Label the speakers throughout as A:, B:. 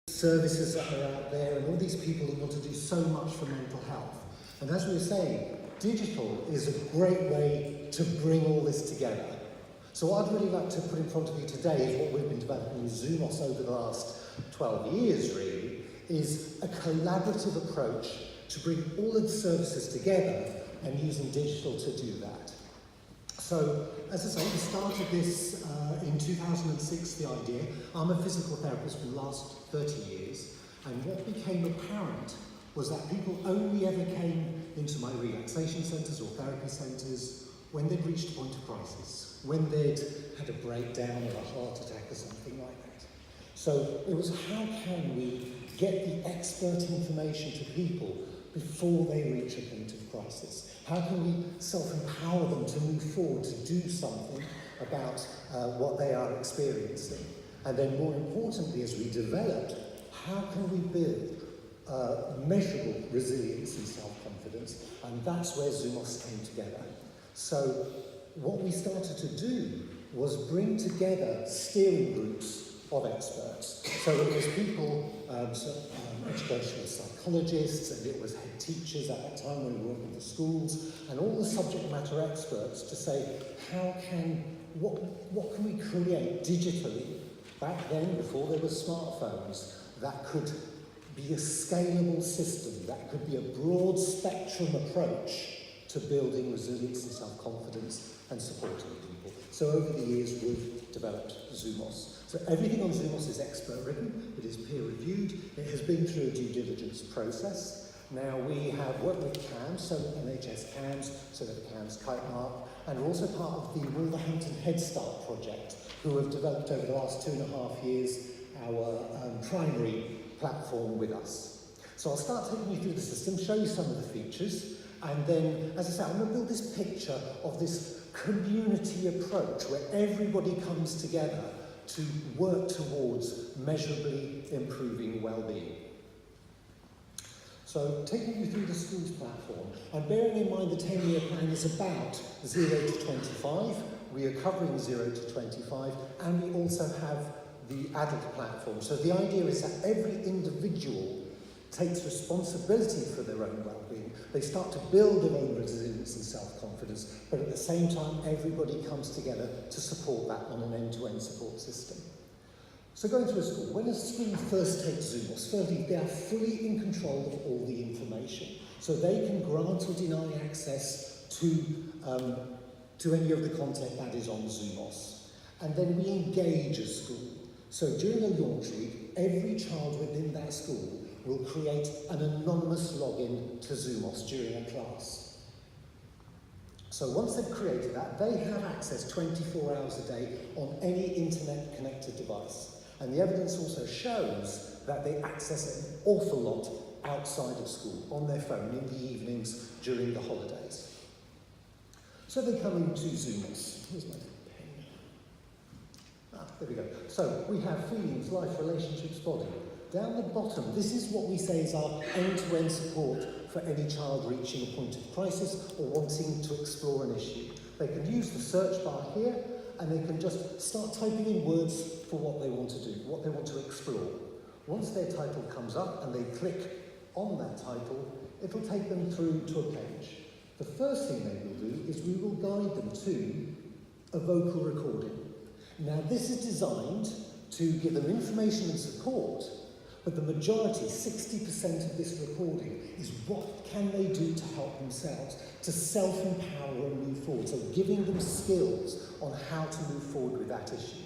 A: services that are out there and all these people that want to do so much for mental health. And as we were saying, digital is a great way to bring all this together. So what I'd really like to put in front of you today is what we've been developing with Zoomos over the last 12 years, really, is a collaborative approach to bring all of the services together and using digital to do that. So, as I say, we started this in 2006, the idea. I'm a physical therapist for the last 30 years, and what became apparent was that people only ever came into my relaxation centres or therapy centres when they'd reached a point of crisis, when they'd had a breakdown or a heart attack or something like that. So it was, how can we get the expert information to people before they reach a point of crisis? How can we self-empower them to move forward, to do something about what they are experiencing? And then more importantly, as we developed, how can we build measurable resilience and self-confidence? And that's where Zoomos came together. So what we started to do was bring together steering groups of experts. So it was people, educational psychologists, and it was head teachers at that time when we were working for schools, and all the subject matter experts to say, what can we create digitally back then, before there were smartphones, that could be a scalable system, that could be a broad spectrum approach to building resilience and self-confidence and supporting people. So over the years, we've developed Zoomos. So everything on Zoomos is expert written, it is peer reviewed, it has been through a due diligence process. Now we have worked with CAMS, so NHS CAMS, so that CAMS Kitemark, and we're also part of the Wolverhampton Head Start project, who have developed over the last 2.5 years our primary platform with us. So I'll start taking you through the system, show you some of the features, and then, as I say, I'm going to build this picture of this community approach where everybody comes together to work towards measurably improving well-being. So, taking you through the schools platform, and bearing in mind the 10-year plan is about 0 to 25, we are covering 0 to 25, and we also have the adult platform. So the idea is that every individual takes responsibility for their own well-being. They start to build their own resilience and self-confidence, but at the same time, everybody comes together to support that on an end-to-end support system. So going through a school, when a school first takes Zoomos, firstly, they are fully in control of all the information. So they can grant or deny access to any of the content that is on Zoomos. And then we engage a school. So during a launch week, every child within that school will create an anonymous login to Zoomos during a class. So once they've created that, they have access 24 hours a day on any internet-connected device. And the evidence also shows that they access an awful lot outside of school, on their phone, in the evenings, during the holidays. So they come into Zoomos. Here's my pen. There we go. So we have feelings, life, relationships, body. Down the bottom, this is what we say is our end-to-end support for any child reaching a point of crisis or wanting to explore an issue. They can use the search bar here, and they can just start typing in words for what they want to do, what they want to explore. Once their title comes up and they click on that title, it'll take them through to a page. The first thing they will do is we will guide them to a vocal recording. Now, this is designed to give them information and support, but the majority, 60% of this recording, is what can they do to help themselves, to self-empower and move forward. So giving them skills on how to move forward with that issue.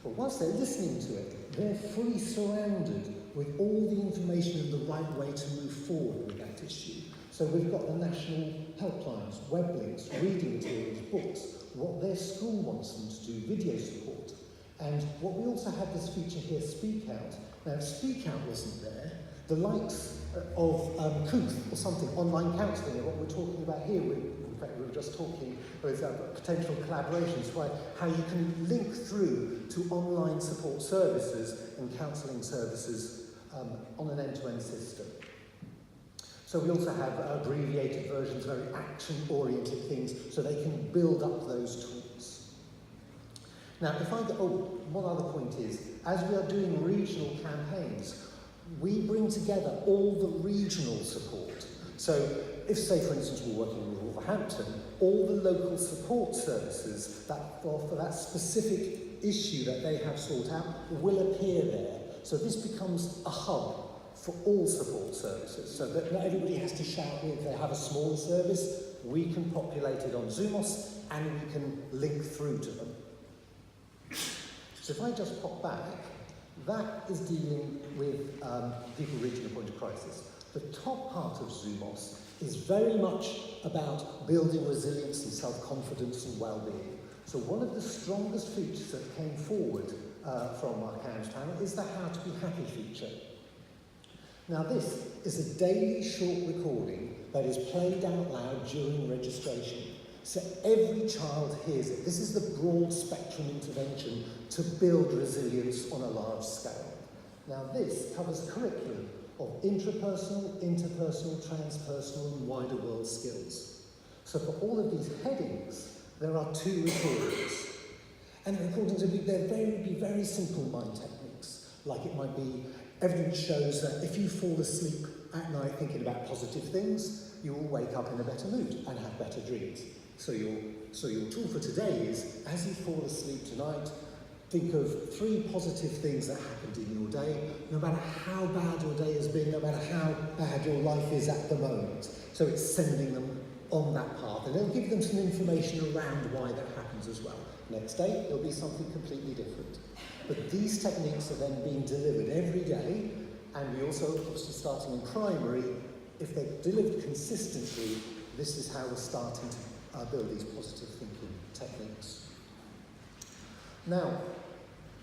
A: But once they're listening to it, they're fully surrounded with all the information and the right way to move forward with that issue. So we've got the national helplines, web links, reading materials, books, what their school wants them to do, video support. And what we also have this feature here, Speak Out. Now, if Speak Out wasn't there, the likes of Kooth or something, online counselling, what we're talking about here, in fact, we were just talking with potential collaborations, right? How you can link through to online support services and counselling services on an end-to-end system. So we also have abbreviated versions, very action-oriented things, so they can build up those tools. Now, if I go, one other point is, as we are doing regional campaigns, we bring together all the regional support. So if, say, for instance, we're working with Wolverhampton, all the local support services that for that specific issue that they have sought out will appear there. So this becomes a hub for all support services, so that not everybody has to shout if they have a smaller service. We can populate it on Zoomos and we can link through to them. So if I just pop back, that is dealing with people reaching a point of crisis. The top part of Zoomos is very much about building resilience and self-confidence and well-being. So one of the strongest features that came forward from our CAMS panel is the How to Be Happy feature. Now this is a daily short recording that is played out loud during registration. So every child hears it. This is the broad spectrum intervention to build resilience on a large scale. Now this covers curriculum of intrapersonal, interpersonal, transpersonal and wider world skills. So for all of these headings, there are 2 recordings. And the recordings would be very simple mind techniques. Like it might be, evidence shows that if you fall asleep at night thinking about positive things, you will wake up in a better mood and have better dreams. So your tool for today is, as you fall asleep tonight, think of 3 positive things that happened in your day, no matter how bad your day has been, no matter how bad your life is at the moment. So it's sending them on that path, and it'll give them some information around why that happens as well. Next day, it'll be something completely different. But these techniques are then being delivered every day, and we also, obviously starting in primary, if they're delivered consistently, this is how we're starting to build these positive thinking techniques. Now,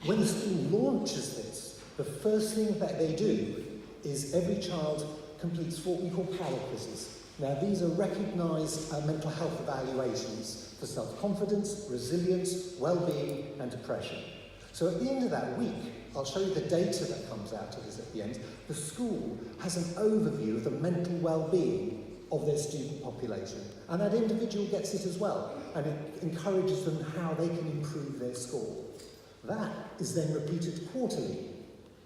A: when the school launches this, the first thing that they do is every child completes what we call power quizzes. Now, these are recognised mental health evaluations for self-confidence, resilience, well-being and depression. So at the end of that week, I'll show you the data that comes out of this at the end. The school has an overview of the mental well-being of their student population. And that individual gets it as well, and it encourages them how they can improve their score. That is then repeated quarterly,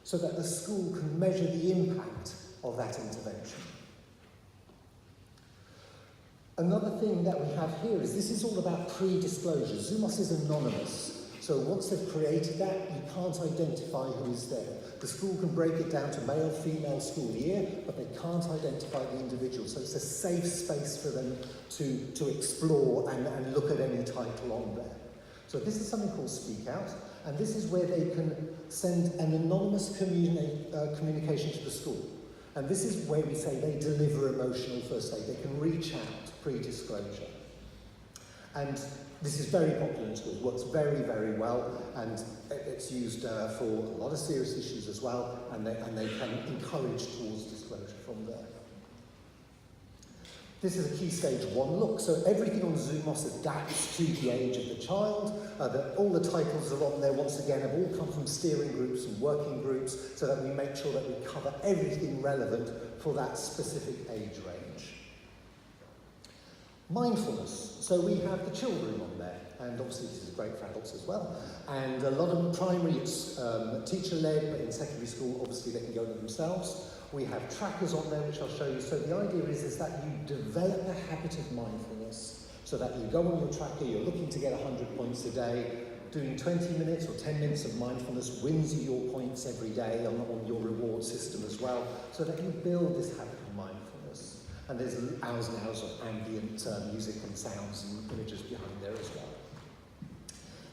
A: so that the school can measure the impact of that intervention. Another thing that we have here is this is all about pre-disclosure. Zoomos is anonymous. So once they've created that, you can't identify who is there. The school can break it down to male, female, school year, but they can't identify the individual. So it's a safe space for them to explore and look at any title on there. So this is something called Speak Out, and this is where they can send an anonymous communication to the school. And this is where we say they deliver emotional first aid. They can reach out pre-disclosure. And this is very popular in schools, works very, very well, and it's used for a lot of serious issues as well, and they can encourage towards disclosure from there. This is a Key Stage 1 look, so everything on Zoomos adapts to the age of the child. All the titles are on there, once again, have all come from steering groups and working groups, so that we make sure that we cover everything relevant for that specific age range. Mindfulness. So we have the children on there, and obviously this is great for adults as well. And a lot of them primary, it's teacher-led, but in secondary school, obviously they can go to themselves. We have trackers on there, which I'll show you. So the idea is that you develop a habit of mindfulness, so that you go on your tracker, you're looking to get 100 points a day, doing 20 minutes or 10 minutes of mindfulness wins you your points every day on your reward system as well, so that you build this habit of mindfulness. And there's hours and hours of ambient music and sounds and images behind there as well.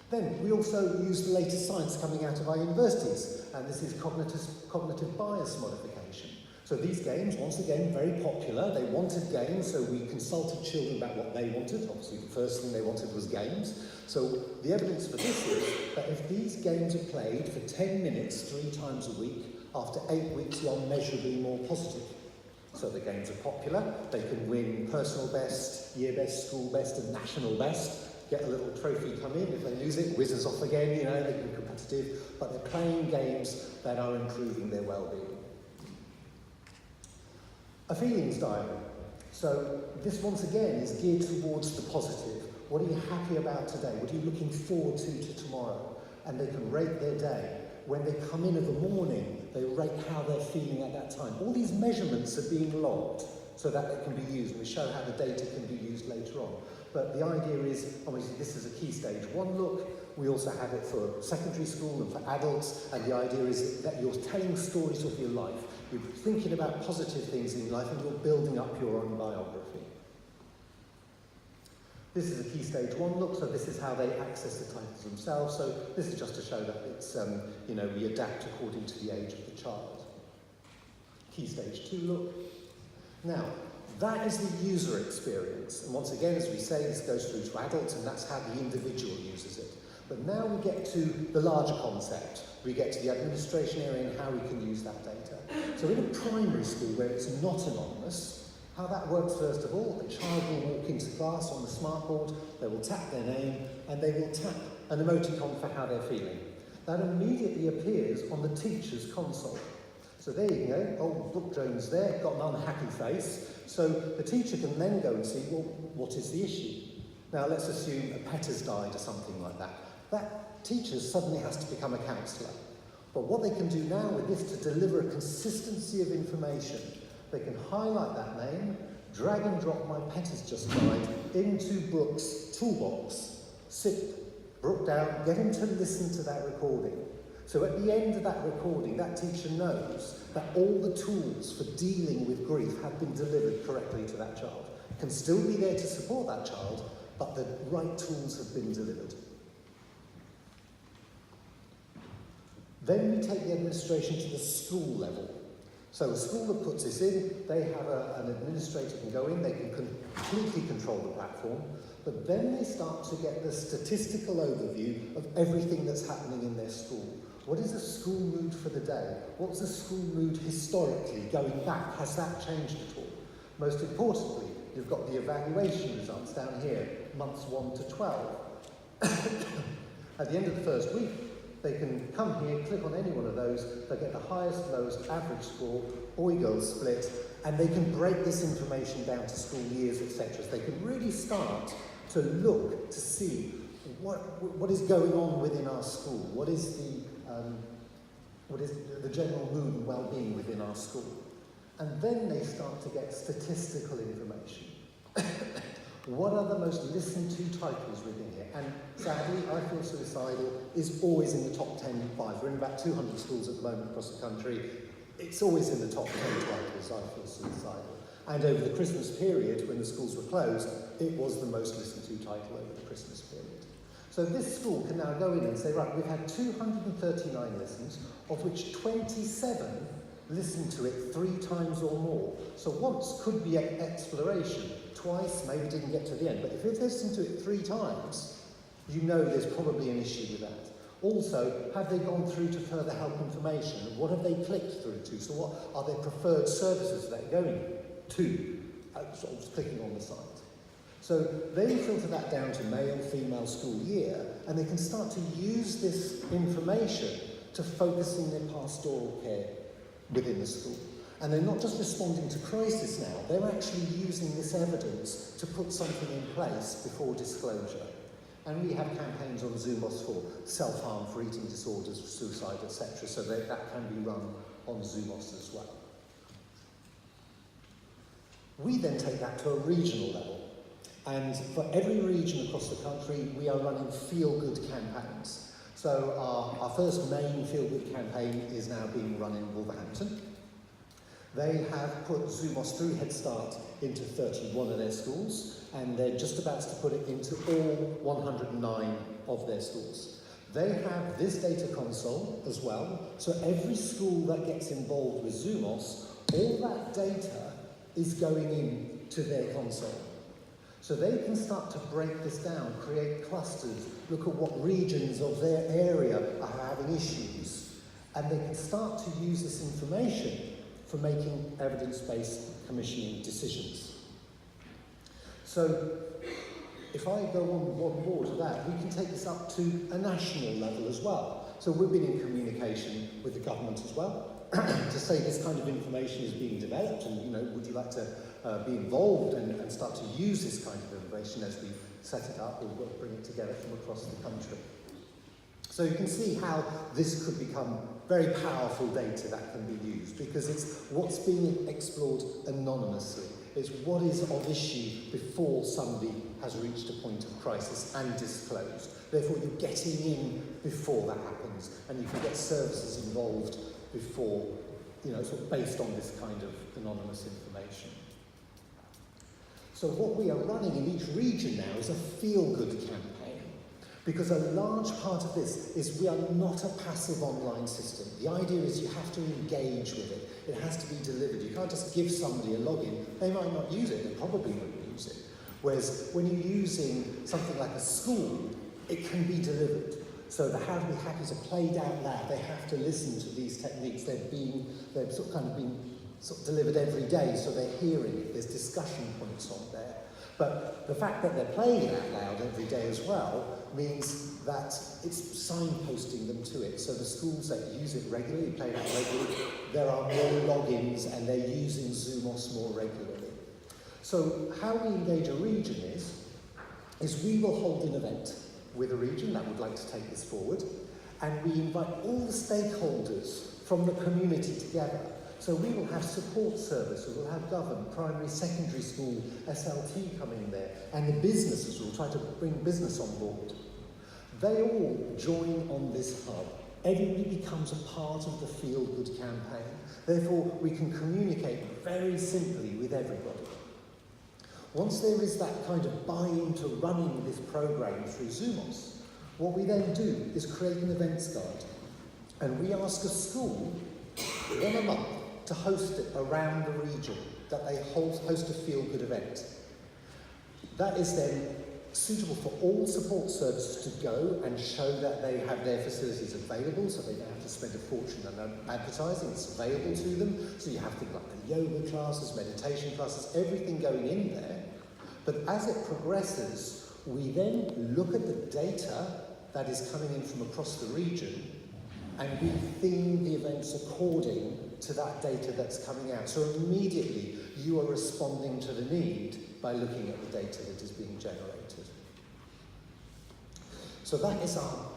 A: Then we also use the latest science coming out of our universities, and this is cognitive bias modification. So these games, once again, very popular. They wanted games, so we consulted children about what they wanted. Obviously, the first thing they wanted was games. So the evidence for this is that if these games are played for 10 minutes, 3 times a week, after 8 weeks, you're measurably more positive. So the games are popular. They can win personal best, year best, school best, and national best. Get a little trophy come in. If they lose it, whizzes off again, you know, they can be competitive. But they're playing games that are improving their well-being. A feelings diary. So this, once again, is geared towards the positive. What are you happy about today? What are you looking forward to tomorrow? And they can rate their day. when they come in the morning, they rate how they're feeling at that time. All these measurements are being logged so that it can be used, and we show how the data can be used later on. But the idea is, obviously, this is a Key Stage 1 look. We also have it for secondary school and for adults, and the idea is that you're telling stories of your life. You're thinking about positive things in your life, and you're building up your own biography. This is a Key Stage 1 look, so this is how they access the titles themselves. So this is just to show that it's, we adapt according to the age of the child. Key Stage 2 look. Now, that is the user experience. And once again, as we say, this goes through to adults, and that's how the individual uses it. But now we get to the larger concept. We get to the administration area and how we can use that data. So in a primary school where it's not anonymous, how that works, first of all, a child will walk into class on the smartboard, they will tap their name, and they will tap an emoticon for how they're feeling. That immediately appears on the teacher's console. So there you go, old Brooke Jones there, got an unhappy face. So the teacher can then go and see, well, what is the issue? Now let's assume a pet has died or something like that. That teacher suddenly has to become a counsellor. But what they can do now with this to deliver a consistency of information, they can highlight that name, drag and drop my pet has just died into Brooke's toolbox, sit Brooke down, get him to listen to that recording. So at the end of that recording, that teacher knows that all the tools for dealing with grief have been delivered correctly to that child. Can still be there to support that child, but the right tools have been delivered. Then we take the administration to the school level. So a school that puts this in, they have an administrator can go in, they can completely control the platform, but then they start to get the statistical overview of everything that's happening in their school. What is the school mood for the day? What's the school mood historically, going back? Has that changed at all? Most importantly, you've got the evaluation results down here, months 1 to 12. At the end of the first week, they can come here, click on any one of those, they get the highest, lowest, average score, boy-girl split, and they can break this information down to school years, etc. So they can really start to look to see what is going on within our school, what is the general mood and well-being within our school. And then they start to get statistical information. What are the most listened to titles within here? And sadly, I Feel Suicidal is always in the top 10 5. We're in about 200 schools at the moment across the country. It's always in the top 10 titles, I Feel Suicidal. And over the Christmas period, when the schools were closed, it was the most listened to title over the Christmas period. So this school can now go in and say, right, we've had 239 listens, of which 27 listened to it 3 times or more. So once could be exploration, twice maybe didn't get to the end. But if they've listened to it 3 times, you know there's probably an issue with that. Also, have they gone through to further help information? What have they clicked through to? So what are their preferred services they're going to? Sort of clicking on the site. So they filter that down to male, female, school year, and they can start to use this information to focus in their pastoral care within the school. And they're not just responding to crisis now, they're actually using this evidence to put something in place before disclosure. And we have campaigns on Zoomos for self-harm, for eating disorders, for suicide, etc. So that can be run on Zoomos as well. We then take that to a regional level. And for every region across the country, we are running feel-good campaigns. So our first main feel-good campaign is now being run in Wolverhampton. They have put Zoomos through Head Start into 31 of their schools, and they're just about to put it into all 109 of their schools. They have this data console as well, so every school that gets involved with Zoomos, all that data is going in to their console. So they can start to break this down, create clusters, look at what regions of their area are having issues, and they can start to use this information for making evidence-based commissioning decisions. So if I go on one more to that, we can take this up to a national level as well. So we've been in communication with the government as well to say this kind of information is being developed, and would you like to be involved and start to use this kind of information as we set it up or bring it together from across the country. So you can see how this could become very powerful data that can be used, because it's what's being explored anonymously. It's what is of issue before somebody has reached a point of crisis and disclosed. Therefore, you're getting in before that happens, and you can get services involved before, sort of based on this kind of anonymous information. So what we are running in each region now is a feel-good campaign, because a large part of this is we are not a passive online system. The idea is you have to engage with it. It has to be delivered. You can't just give somebody a login. They might not use it. They probably won't use it. Whereas when you're using something like a school, it can be delivered. So the How to Be Happy are played out loud. They have to listen to these techniques. They've sort of delivered every day, so they're hearing it. There's discussion points on there. But the fact that they're playing it out loud every day as well means that it's signposting them to it. So the schools that use it regularly, play it out regularly, there are more logins and they're using Zoomos more regularly. So how we engage a region is we will hold an event with a region that would like to take this forward, and we invite all the stakeholders from the community together. So we will have support services, we'll have government, primary, secondary school, SLT come in there, and the businesses will try to bring business on board. They all join on this hub. Everybody becomes a part of the Feel Good campaign. Therefore, we can communicate very simply with everybody. Once there is that kind of buy-in to running this program through Zoomos, what we then do is create an events guide. And we ask a school, one a month, to host it around the region, that they host a feel-good event. That is then suitable for all support services to go and show that they have their facilities available, so they don't have to spend a fortune on advertising. It's available to them. So you have things like the yoga classes, meditation classes, everything going in there. But as it progresses, we then look at the data that is coming in from across the region, and we theme the events according to that data that's coming out. So immediately you are responding to the need by looking at the data that is being generated. So that is our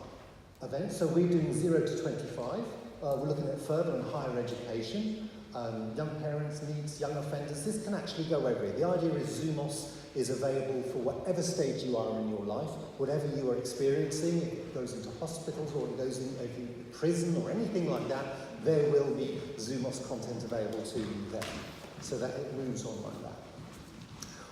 A: event. So we're doing 0 to 25. We're looking at further and higher education, young parents' needs, young offenders. This can actually go everywhere. The idea is Zoomos is available for whatever stage you are in your life, whatever you are experiencing. If it goes into hospitals or it goes into prison or anything like that, there will be Zoomos content available to you there, so that it moves on like that.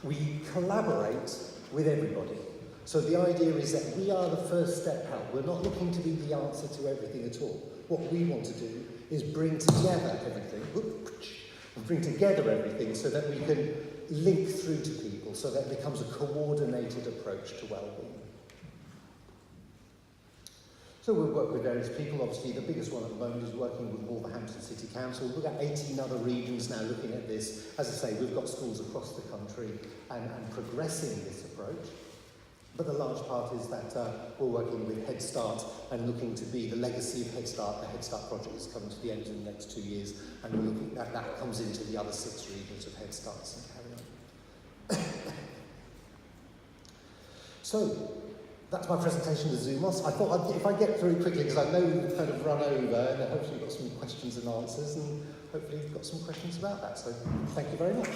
A: We collaborate with everybody. So the idea is that we are the first step out. We're not looking to be the answer to everything at all. What we want to do is bring together everything, so that we can link through to people, so that it becomes a coordinated approach to well-being. So we work with various people. Obviously, the biggest one at the moment is working with Wolverhampton City Council. We've got 18 other regions now looking at this. As I say, we've got schools across the country and progressing this approach. But the large part is that we're working with Head Start and looking to be the legacy of Head Start. The Head Start project is coming to the end in the next 2 years, and we're looking at that comes into the other 6 regions of Head Starts and carry on. So, that's my presentation to Zoomos. I thought if I get through quickly, because I know we've kind of run over, and hopefully you've got some questions and answers, and hopefully you've got some questions about that. So, thank you very much.